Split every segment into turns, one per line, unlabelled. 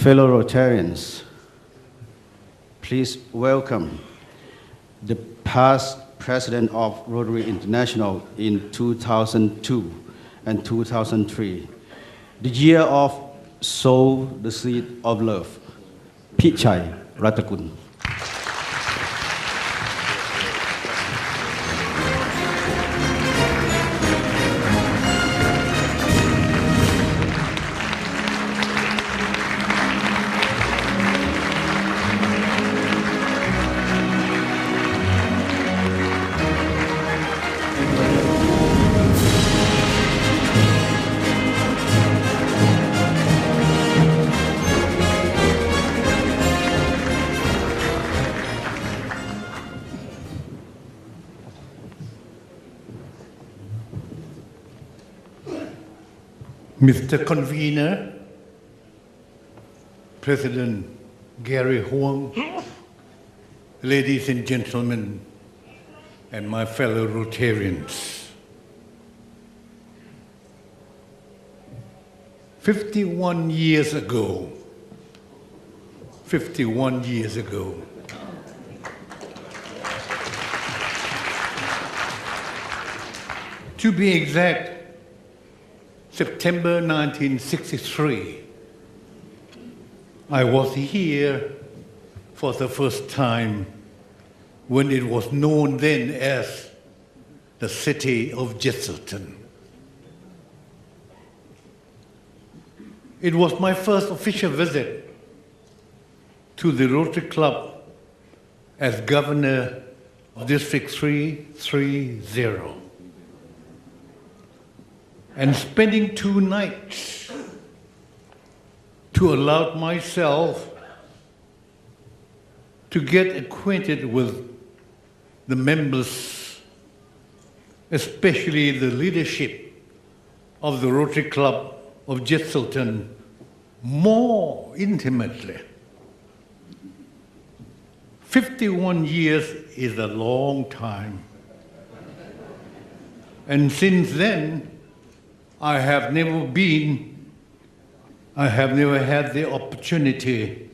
Fellow Rotarians, please welcome the past president of Rotary International in 2002 and 2003, the year of Sow the Seed of Love, Bhichai, Rattakul.
Mr. Convener, President Gary Huang, ladies and gentlemen, and my fellow Rotarians. 51 years ago, to be exact, September 1963, I was here for the first time when it was known then as the city of Jesselton. It was my first official visit to the Rotary Club as Governor of District 330. And spending 2 nights to allow myself to get acquainted with the members, especially the leadership of the Rotary Club of Jesselton, more intimately. 51 years is a long time. And since then, I have never had the opportunity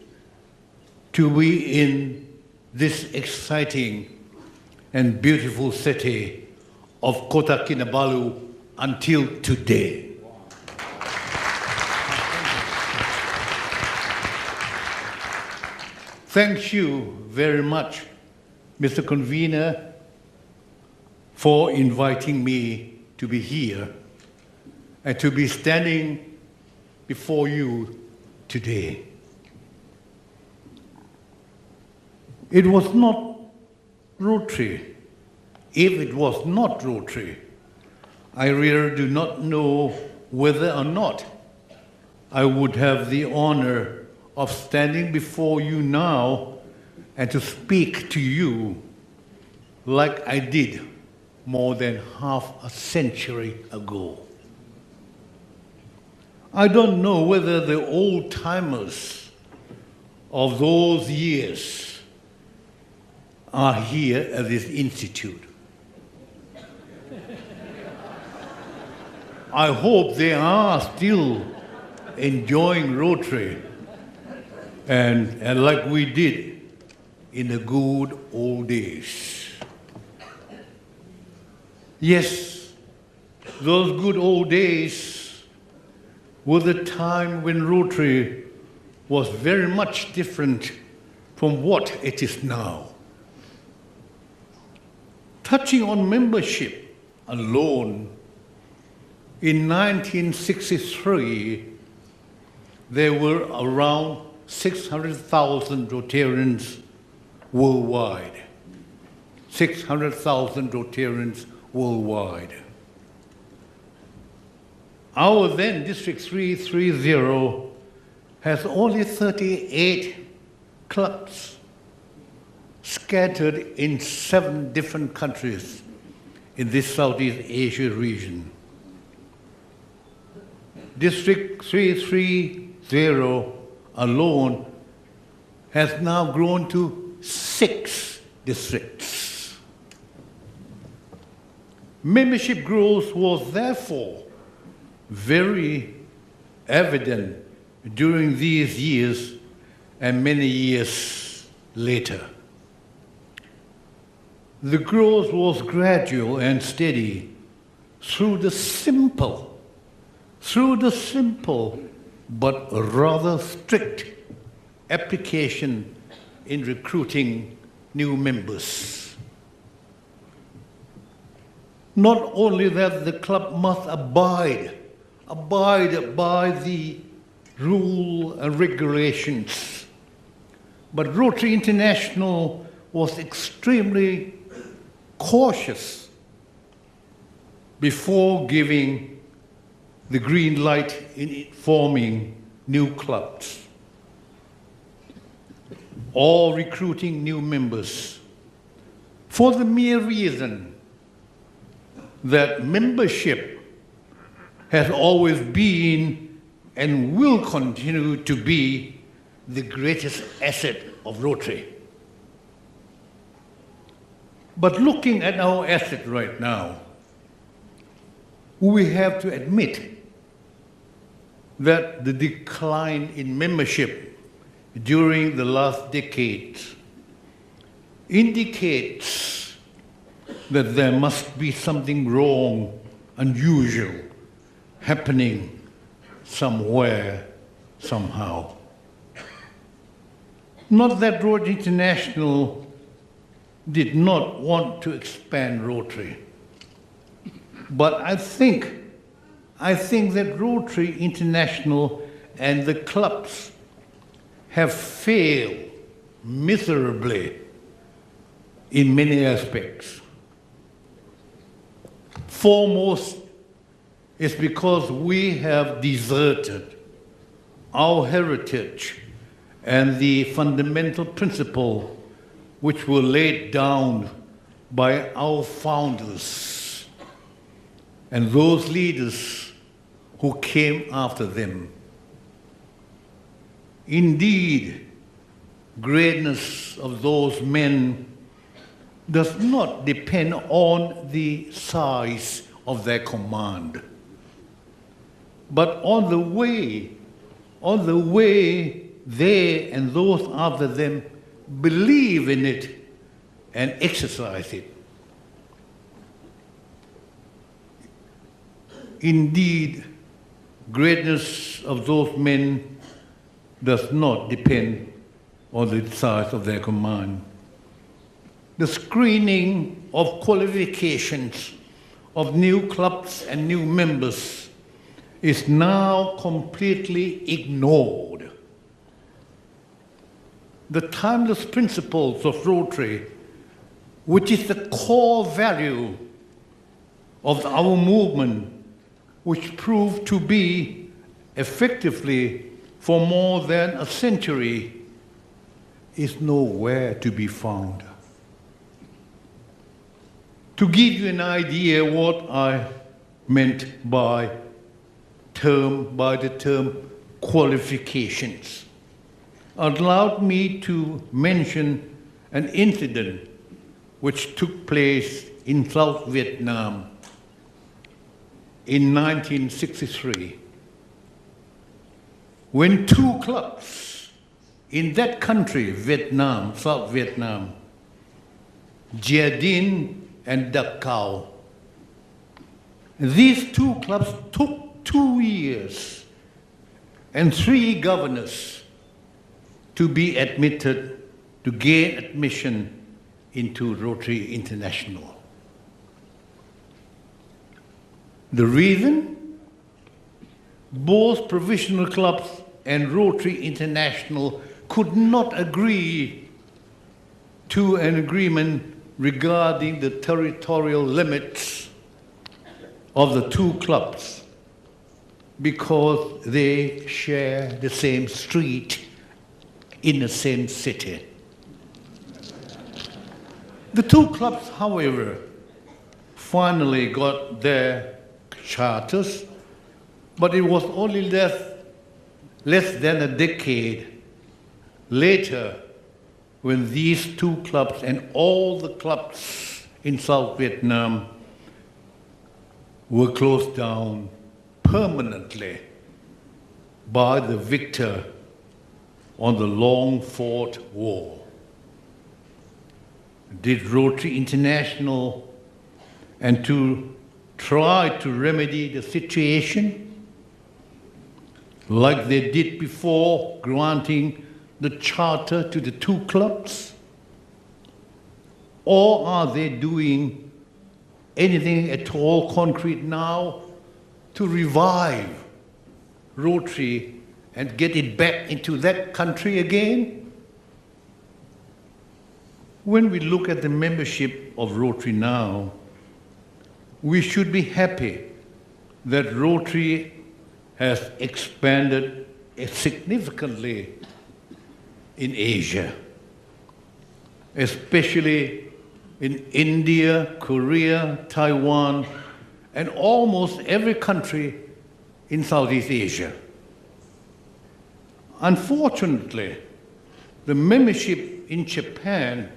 to be in this exciting and beautiful city of Kota Kinabalu until today. Thank you very much, Mr. Convener, for inviting me to be here and to be standing before you today. It was not Rotary. If it was not Rotary, I really do not know whether or not I would have the honor of standing before you now and to speak to you like I did more than half a century ago. I don't know whether the old-timers of those years are here at this institute. I hope they are still enjoying Rotary and like we did in the good old days. Yes, those good old days was a time when Rotary was very much different from what it is now. Touching on membership alone, in 1963, there were around 600,000 Rotarians worldwide. 600,000 Rotarians worldwide. Our then District 330 has only 38 clubs scattered in 7 different countries in this Southeast Asia region. District 330 alone has now grown to 6 districts. Membership growth was therefore very evident during these years and many years later. The growth was gradual and steady through the simple but rather strict application in recruiting new members. Not only that, the club must abide by the rule and regulations, but Rotary International was extremely cautious before giving the green light in forming new clubs or recruiting new members, for the mere reason that membership has always been and will continue to be the greatest asset of Rotary. But looking at our asset right now, we have to admit that the decline in membership during the last decade indicates that there must be something wrong, unusual, happening somewhere, somehow. Not that Rotary International did not want to expand Rotary, but I think that Rotary International and the clubs have failed miserably in many aspects. Foremost is because we have deserted our heritage and the fundamental principle which were laid down by our founders and those leaders who came after them. Indeed, greatness of those men does not depend on the size of their command, but on the way they and those after them believe in it and exercise it. Indeed, greatness of those men does not depend on the size of their command. The screening of qualifications of new clubs and new members is now completely ignored. The timeless principles of Rotary, which is the core value of our movement, which proved to be effectively for more than a century, is nowhere to be found. To give you an idea what I meant by the term qualifications, allowed me to mention an incident which took place in South Vietnam in 1963, when two clubs in that country, Vietnam, South Vietnam, Gia Dinh and Dak Cao, these two clubs took 2 years and 3 governors to be admitted, to gain admission into Rotary International. The reason? Both provincial clubs and Rotary International could not agree to an agreement regarding the territorial limits of the two clubs because they share the same street in the same city. The two clubs, however, finally got their charters, but it was only less than a decade later when these two clubs and all the clubs in South Vietnam were closed down permanently by the victor on the long-fought war. Did Rotary International and to try to remedy the situation like they did before granting the charter to the two clubs? Or are they doing anything at all concrete now to revive Rotary and get it back into that country again? When we look at the membership of Rotary now, we should be happy that Rotary has expanded significantly in Asia, especially in India, Korea, Taiwan, and almost every country in Southeast Asia. Unfortunately, the membership in Japan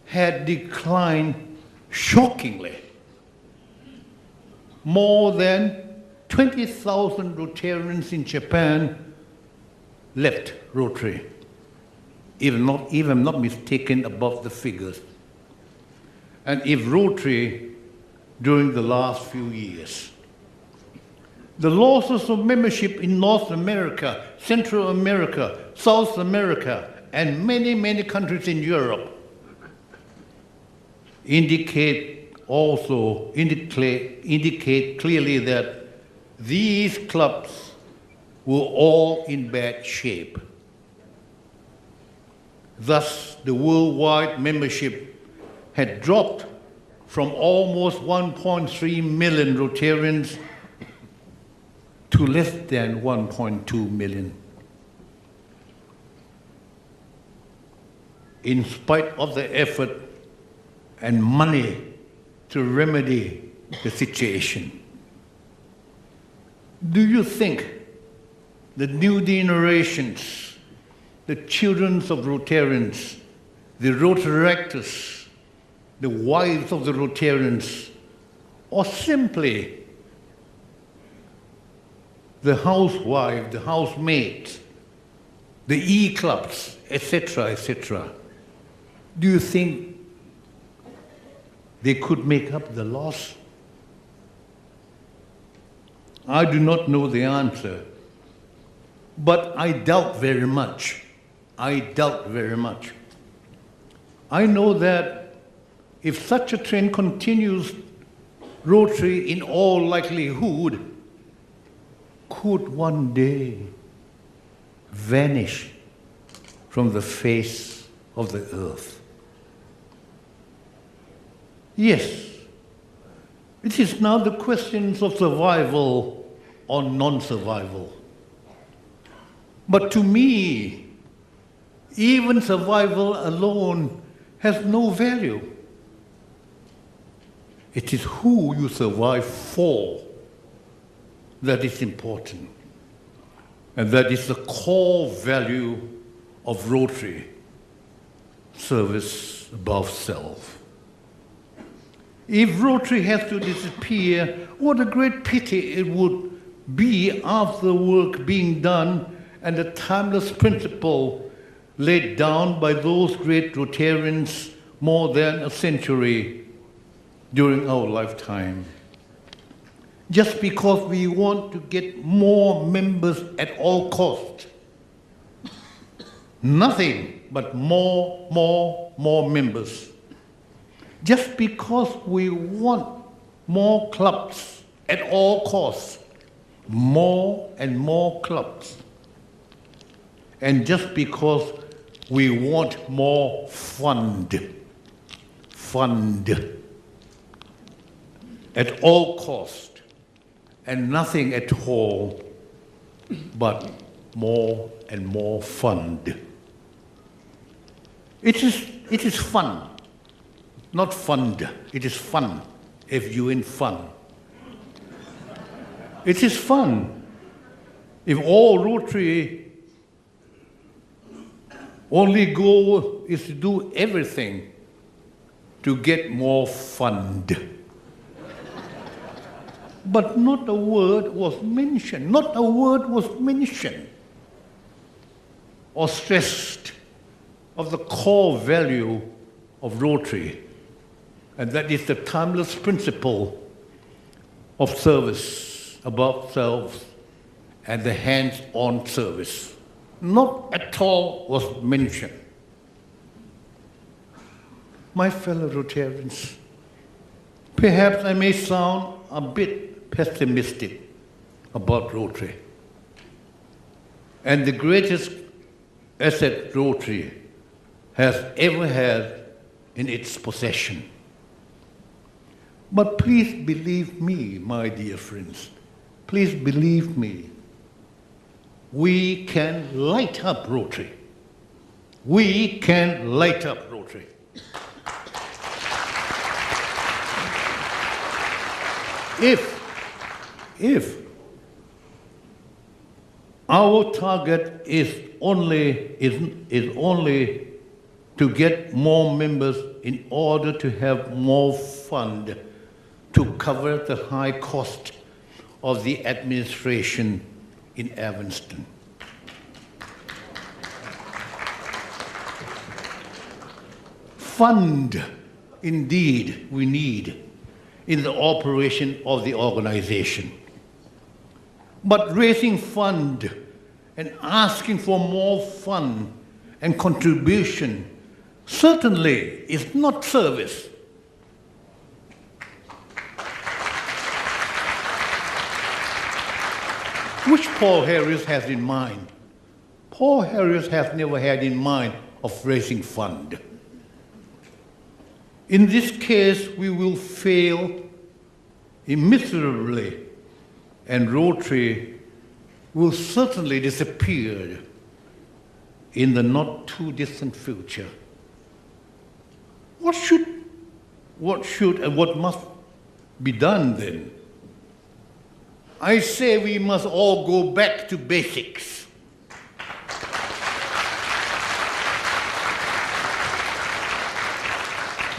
had declined shockingly. More than 20,000 Rotarians in Japan left Rotary, even not mistaken about the figures. And if Rotary, during the last few years, the losses of membership in North America, Central America, South America, and many, many countries in Europe indicate clearly that these clubs were all in bad shape. Thus, the worldwide membership had dropped from almost 1.3 million Rotarians to less than 1.2 million. In spite of the effort and money to remedy the situation, do you think the new generations, the children of Rotarians, the Rotaractors, the wives of the Rotarians, or simply the housewife, the housemaid, the e-clubs, etc., do you think they could make up the loss? I do not know the answer, but I doubt very much. I know that if such a trend continues, Rotary, in all likelihood, could one day vanish from the face of the earth. Yes, it is now the questions of survival or non-survival. But to me, even survival alone has no value. It is who you survive for that is important. And that is the core value of Rotary, service above self. If Rotary has to disappear, what a great pity it would be after the work being done and the timeless principle laid down by those great Rotarians more than a century during our lifetime. Just because we want to get more members at all costs. Nothing but more members. Just because we want more clubs at all costs. More and more clubs. And just because we want more fund at all costs. And nothing at all but more and more fund. It is fun, not fund. It is fun, F-U-N, fun. It is fun if all Rotary only goal is to do everything to get more fund. But not a word was mentioned, not a word was mentioned or stressed of the core value of Rotary, and that is the timeless principle of service above self and the hands-on service. Not at all was mentioned. My fellow Rotarians, perhaps I may sound a bit pessimistic about Rotary. And the greatest asset Rotary has ever had in its possession. But please believe me, my dear friends, please believe me, we can light up Rotary. We can light up Rotary. If our target is only to get more members in order to have more fund to cover the high cost of the administration in Evanston. Fund, indeed, we need in the operation of the organization. But raising fund and asking for more fund and contribution certainly is not service. Which Paul Harris has in mind? Paul Harris has never had in mind of raising fund. In this case, we will fail miserably, and Rotary will certainly disappear in the not too distant future. What should and what must be done then? I say we must all go back to basics.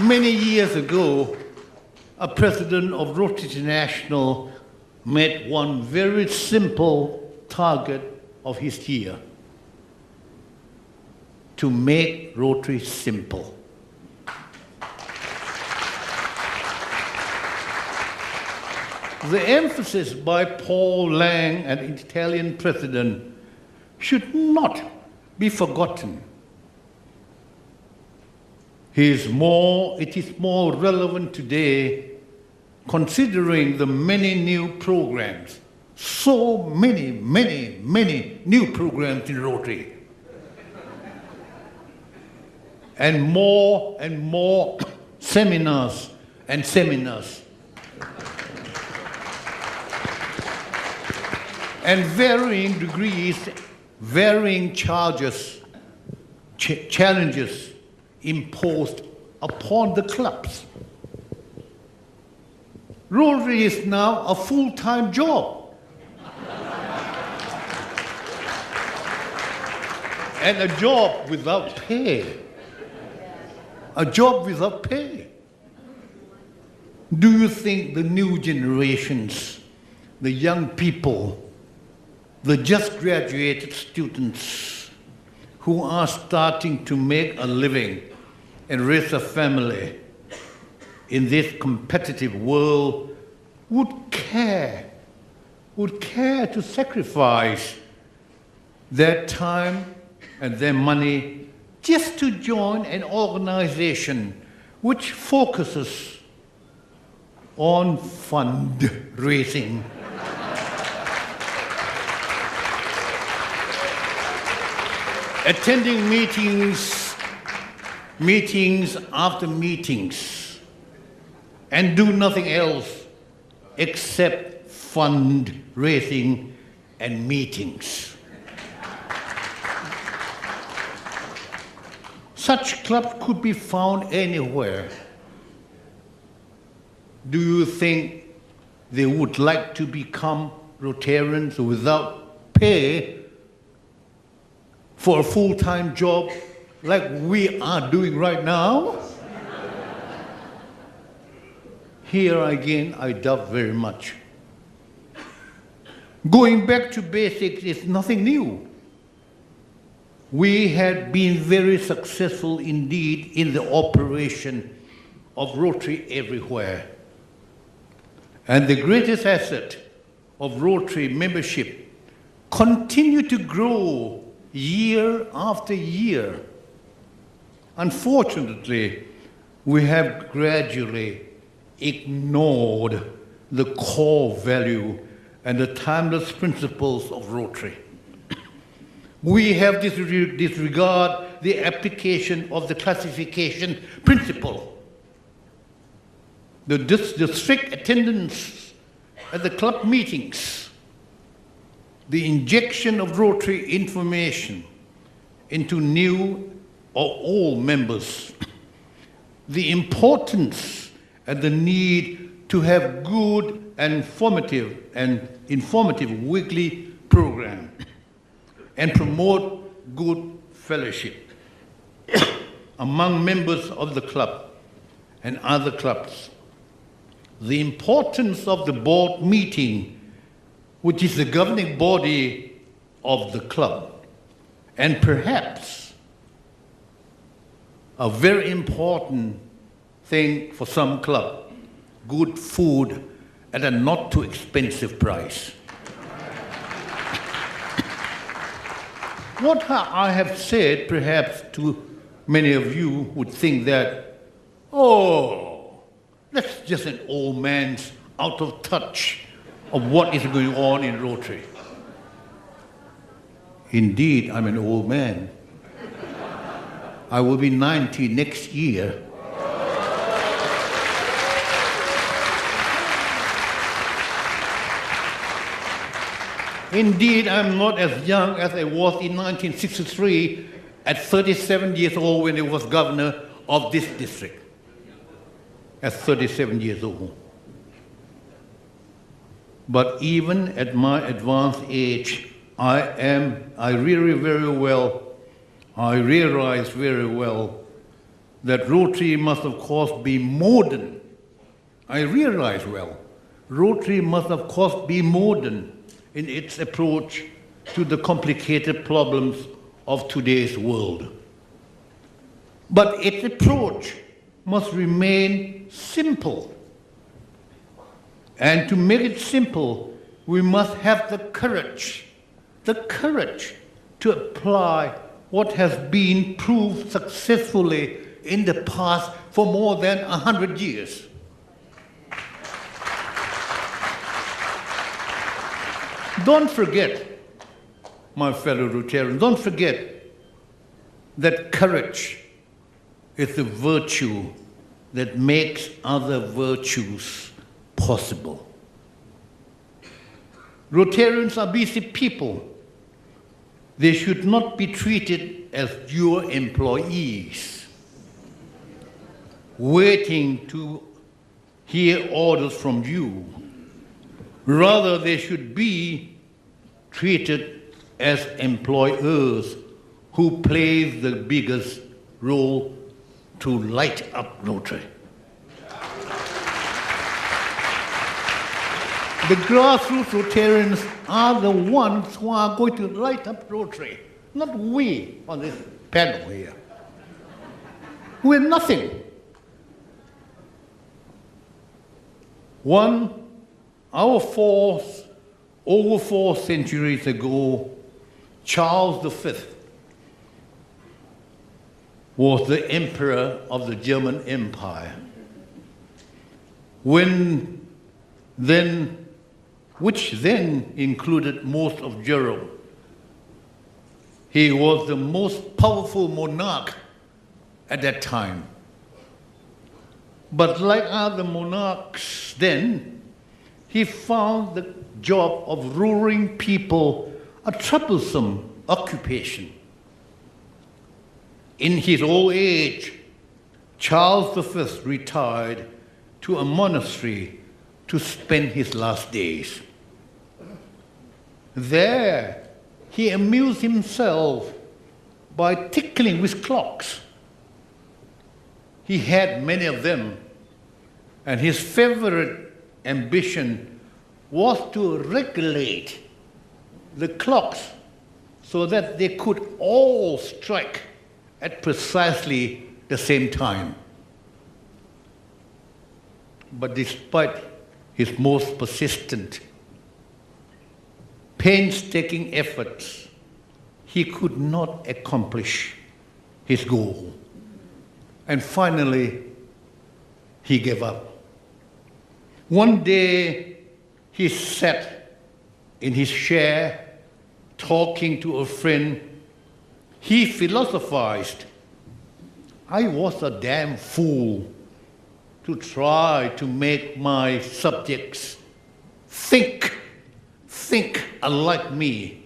Many years ago, a president of Rotary International made one very simple target of his year: to make Rotary simple. The emphasis by Paul Lang, an Italian president, should not be forgotten. It is more relevant today considering the many new programs, so many new programs in Rotary. And more seminars and seminars. And varying degrees, varying challenges imposed upon the clubs. Rotary is now a full-time job. And a job without pay. A job without pay. Do you think the new generations, the young people, the just graduated students who are starting to make a living and raise a family in this competitive world would care to sacrifice their time and their money just to join an organization which focuses on fundraising? Attending meetings after meetings, and do nothing else except fundraising and meetings. Such clubs could be found anywhere. Do you think they would like to become Rotarians without pay for a full-time job like we are doing right now? Here again, I doubt very much. Going back to basics is nothing new. We had been very successful indeed in the operation of Rotary everywhere. And the greatest asset of Rotary membership continued to grow year after year. Unfortunately, we have gradually ignored the core value and the timeless principles of Rotary. We have disregarded the application of the classification principle. The strict attendance at the club meetings, the injection of Rotary information into new or all members, the importance and the need to have good and informative weekly program and promote good fellowship among members of the club and other clubs. The importance of the board meeting, which is the governing body of the club, and perhaps a very important thing for some club, good food at a not too expensive price. What I have said, perhaps to many of you would think that, oh, that's just an old man's out of touch of what is going on in Rotary. Indeed, I'm an old man. I will be 90 next year. Indeed, I'm not as young as I was in 1963 at 37 years old when I was governor of this district. At 37 years old. But even at my advanced age, I realize very well that Rotary must of course be modern. I realize well, Rotary must of course be modern in its approach to the complicated problems of today's world. But its approach must remain simple. And to make it simple, we must have the courage to apply what has been proved successfully in the past for more than 100 years. Don't forget, my fellow Rotarians, don't forget that courage is the virtue that makes other virtues possible. Rotarians are busy people. They should not be treated as your employees, waiting to hear orders from you. Rather, they should be treated as employers who play the biggest role to light up Rotary. The grassroots Rotarians are the ones who are going to light up Rotary, not we on this panel here. We're nothing. Over 4 centuries ago, Charles V was the emperor of the German Empire, which then included most of Europe. He was the most powerful monarch at that time. But like other monarchs then, he found the job of ruling people a troublesome occupation. In his old age, Charles V retired to a monastery to spend his last days. There, he amused himself by tickling with clocks. He had many of them, and his favorite ambition was to regulate the clocks so that they could all strike at precisely the same time. But despite his most persistent, painstaking efforts, he could not accomplish his goal. And finally, he gave up. One day, he sat in his chair talking to a friend. He philosophized, "I was a damn fool to try to make my subjects think unlike me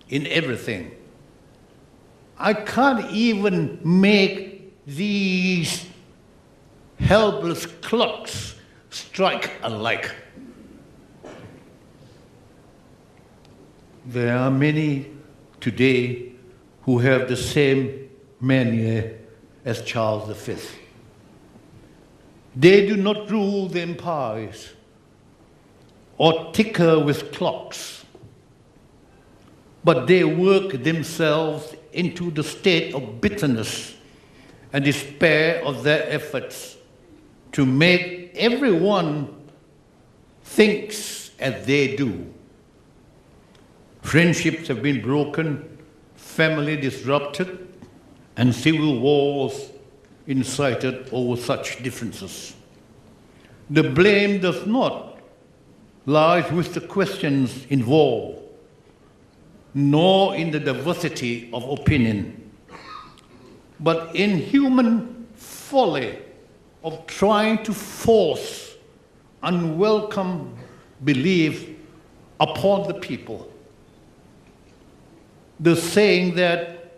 in everything. I can't even make these helpless clocks strike alike." There are many today who have the same mania as Charles V. They do not rule the empires or tinker with clocks, but they work themselves into the state of bitterness and despair of their efforts to make everyone thinks as they do. Friendships have been broken, family disrupted, and civil wars incited over such differences. The blame does not lie with the questions involved, nor in the diversity of opinion, but in human folly of trying to force unwelcome belief upon the people. The saying that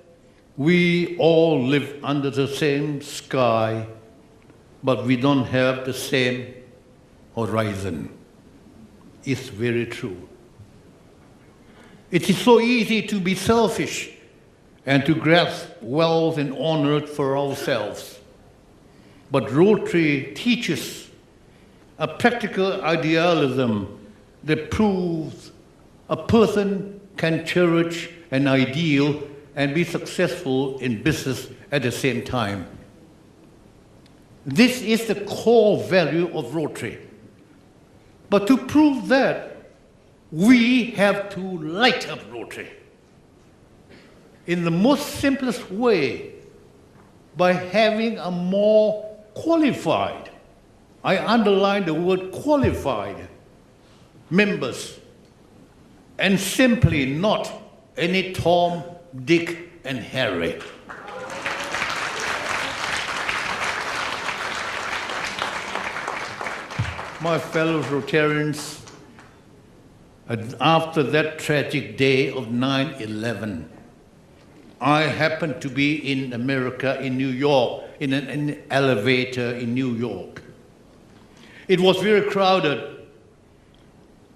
we all live under the same sky, but we don't have the same horizon is very true. It is so easy to be selfish and to grasp wealth and honor for ourselves. But Rotary teaches a practical idealism that proves a person can cherish an ideal and be successful in business at the same time. This is the core value of Rotary. But to prove that, we have to light up Rotary in the most simplest way by having a more qualified, I underline the word qualified, members, and simply not any Tom, Dick, and Harry. My fellow Rotarians, after that tragic day of 9/11, I happened to be in America, in New York, in an elevator in New York. It was very crowded.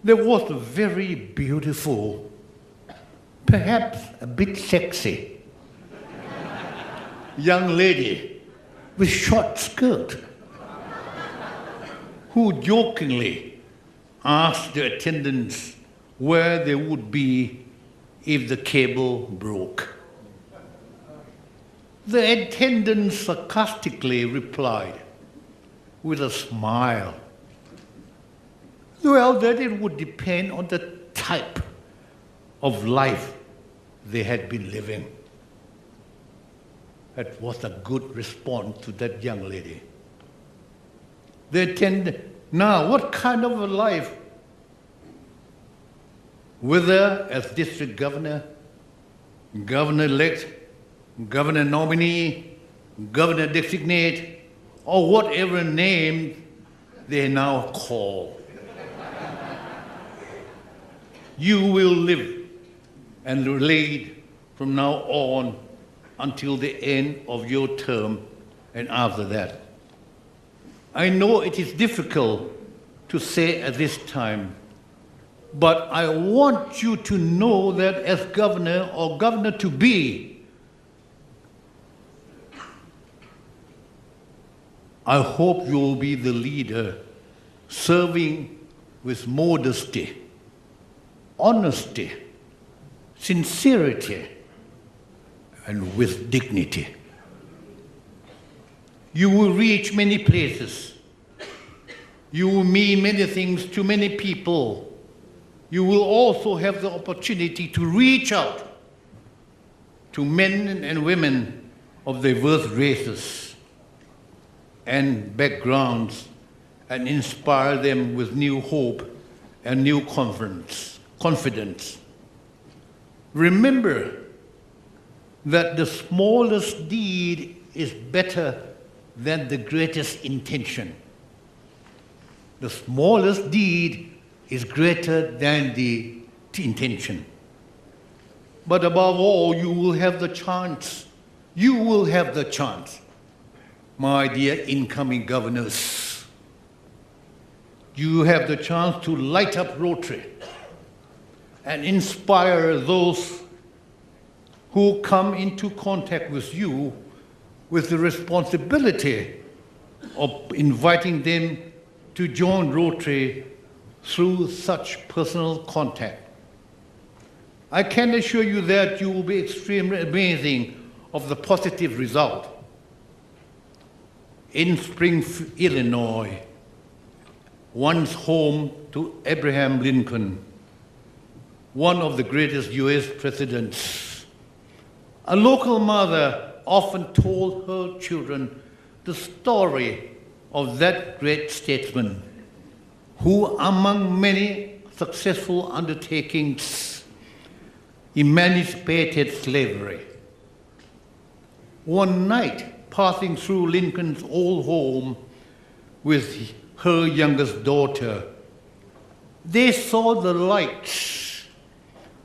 There was a very beautiful, perhaps a bit sexy, young lady with short skirt who jokingly asked the attendants where they would be if the cable broke. The attendant sarcastically replied with a smile, well, that it would depend on the type of life they had been living. That was a good response to that young lady. The attendant, now what kind of a life? Whether as district governor, governor-elect, governor nominee, governor designate, or whatever name they now call. You will live and lead from now on until the end of your term and after that. I know it is difficult to say at this time, but I want you to know that as governor or governor-to-be, I hope you will be the leader serving with modesty, honesty, sincerity, and with dignity. You will reach many places. You will mean many things to many people. You will also have the opportunity to reach out to men and women of diverse races and backgrounds and inspire them with new hope and new confidence. Remember that the smallest deed is better than the greatest intention. The smallest deed is greater than the intention. But above all, you will have the chance. You will have the chance, my dear incoming governors. You have the chance to light up Rotary and inspire those who come into contact with you with the responsibility of inviting them to join Rotary through such personal contact. I can assure you that you will be extremely amazing of the positive result. In Springfield, Illinois, once home to Abraham Lincoln, one of the greatest US presidents, a local mother often told her children the story of that great statesman who, among many successful undertakings, emancipated slavery. One night, passing through Lincoln's old home with her youngest daughter, they saw the lights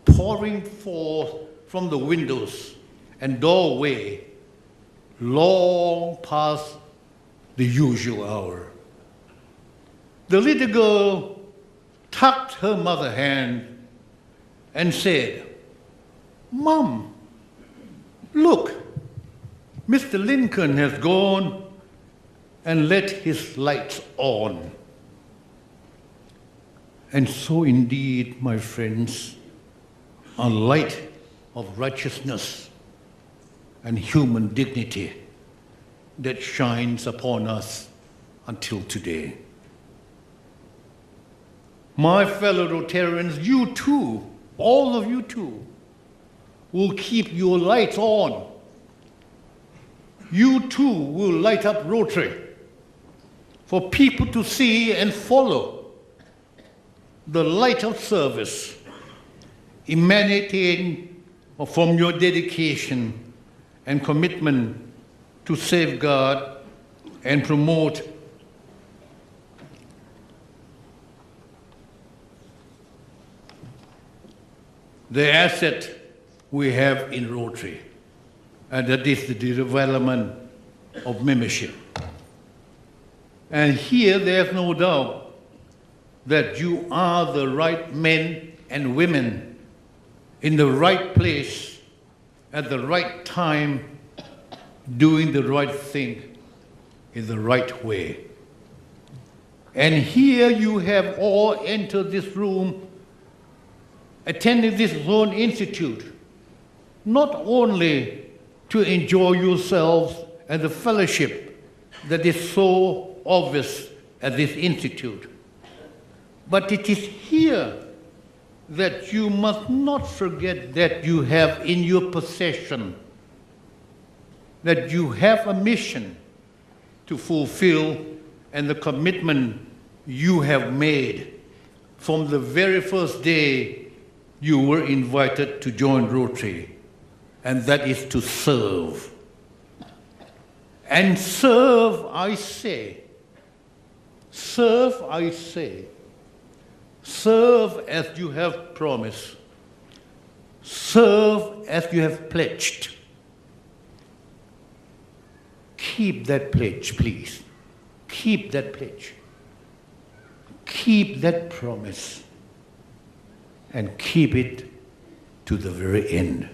pouring forth from the windows and doorway long past the usual hour. The little girl tucked her mother's hand and said, "Mom, look, Mr. Lincoln has gone and let his lights on." And so indeed, my friends, a light of righteousness and human dignity that shines upon us until today. My fellow Rotarians, you too, all of you too, will keep your lights on. You too will light up Rotary for people to see and follow the light of service emanating from your dedication and commitment to safeguard and promote the asset we have in Rotary, and that is the development of membership. And here there's no doubt that you are the right men and women in the right place at the right time, doing the right thing in the right way. And here you have all entered this room, attending this Zone Institute, not only to enjoy yourselves and the fellowship that is so obvious at this institute, but it is here that you must not forget that you have in your possession, that you have a mission to fulfill and the commitment you have made from the very first day you were invited to join Rotary, and that is to serve. And serve, I say, serve, I say, serve as you have promised, serve as you have pledged. Keep that pledge, please. Keep that pledge. Keep that promise. And keep it to the very end.